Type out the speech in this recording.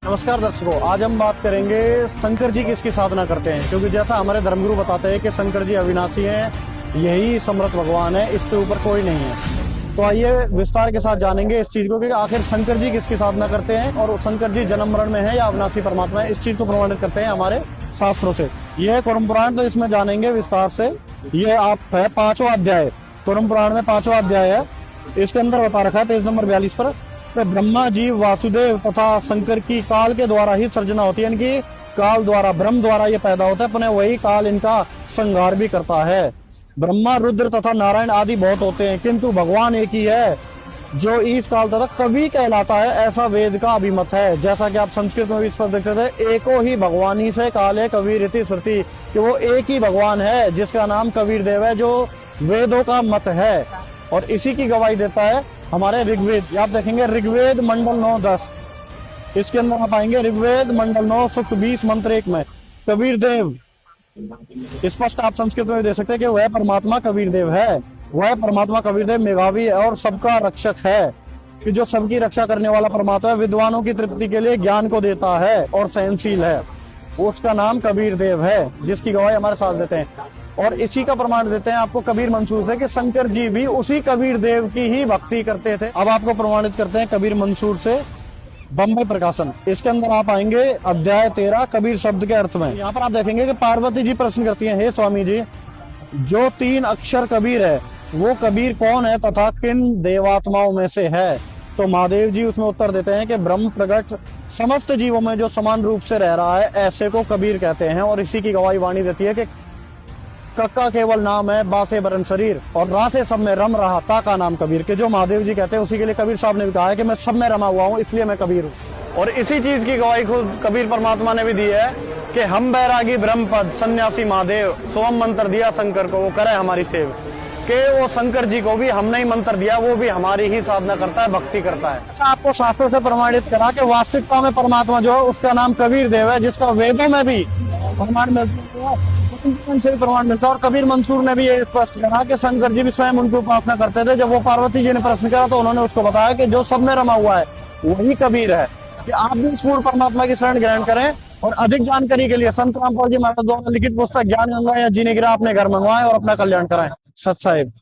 नमस्कार दर्शकों, आज हम बात करेंगे शंकर जी किसकी साधना करते हैं। क्योंकि जैसा हमारे धर्मगुरु बताते हैं कि शंकर जी अविनाशी हैं, यही समर्थ भगवान है, इससे ऊपर कोई नहीं है। तो आइए विस्तार के साथ जानेंगे इस चीज को कि आखिर शंकर जी किसकी साधना करते हैं और शंकर जी जन्म मरण में है या अविनाशी परमात्मा है। इस चीज को प्रमाणित करते हैं हमारे शास्त्रों से। यह है कुरम पुराण, तो इसमें जानेंगे विस्तार से। ये आप है 5वां अध्याय, कुरम पुराण में 5वां अध्याय है। इसके अंदर बता रखा है पेज नंबर 42 पर, तो ब्रह्मा जीव वासुदेव तथा शंकर की काल के द्वारा ही सर्जना होती है। इनकी काल द्वारा, ब्रह्म द्वारा ये पैदा होता है, अपने वही काल इनका संहार भी करता है। ब्रह्मा, रुद्र तथा नारायण आदि बहुत होते हैं, किंतु भगवान एक ही है जो इस काल तथा कवि कहलाता है, ऐसा वेद का अभिमत है। जैसा कि आप संस्कृत में भी इस पर देखते थे, एको ही भगवानी से काले कबीर इति श्रुति, कि वो एक ही भगवान है जिसका नाम कबीर देव है, जो वेदों का मत है। और इसी की गवाही देता है हमारे ऋग्वेद। आप देखेंगे ऋग्वेद मंडल 9:10, इसके अंदर आप आएंगे ऋग्वेद मंडल 9 सूक्त 20 मंत्र 1 में कबीर देव स्पष्ट आप संस्कृत में दे सकते हैं कि वह परमात्मा कबीर देव है। वह परमात्मा कबीर देव मेघावी है और सबका रक्षक है, कि जो सबकी रक्षा करने वाला परमात्मा है, विद्वानों की तृप्ति के लिए ज्ञान को देता है और सहनशील है। उसका नाम कबीर देव है, जिसकी गवाही हमारे साथ देते हैं। और इसी का प्रमाण देते हैं आपको कबीर मंसूर से, कि शंकर जी भी उसी कबीर देव की ही भक्ति करते थे। अब आपको प्रमाणित करते हैं कबीर मंसूर से, बम्बई प्रकाशन। इसके अंदर आप आएंगे अध्याय 13 कबीर शब्द के अर्थ में। यहाँ पर आप देखेंगे कि पार्वती जी प्रश्न करती हैं, हे स्वामी जी, जो 3 अक्षर कबीर है वो कबीर कौन है तथा किन देवात्माओं में से है। तो महादेव जी उसमें उत्तर देते हैं कि ब्रह्म प्रगट समस्त जीवों में जो समान रूप से रह रहा है, ऐसे को कबीर कहते हैं। और इसी की गवाही वाणी देती है कि कक्का केवल नाम है, बासे बरन शरीर, और रा से सब में रम रहा ता का नाम कबीर, के जो महादेव जी कहते हैं उसी के लिए कबीर साहब ने भी कहा है कि मैं सब में रमा हुआ हूँ, इसलिए मैं कबीर हूँ। और इसी चीज की गवाही खुद कबीर परमात्मा ने भी दी है कि हम बैरागी ब्रह्म पद सन्यासी महादेव, सोम मंत्र दिया शंकर को, वो करे हमारी सेव। के वो शंकर जी को भी हमने ही मंत्र दिया, वो भी हमारी ही साधना करता है, भक्ति करता है। आपको शास्त्रों से प्रमाणित करा कि वास्तविकता में परमात्मा जो है उसका नाम कबीर देव है, जिसका वेदों में भी प्रमाण मिलता है, से भी प्रमाण मिलता है। और कबीर मंसूर ने भी ये स्पष्ट करा कि शंकर जी भी स्वयं उनकी उपासना करते थे। जब वो पार्वती जी ने प्रश्न करा तो उन्होंने उसको बताया कि जो सब में रमा हुआ है वही कबीर है, कि आप भी इस पूर्ण परमात्मा की शरण ग्रहण करें। और अधिक जानकारी के लिए संत रामपाल जी महाराज द्वारा लिखित पुस्तक ज्ञान गंगा या जीने गिरा अपने घर मंगवाएं और अपना कल्याण कराएं। सत साहिब।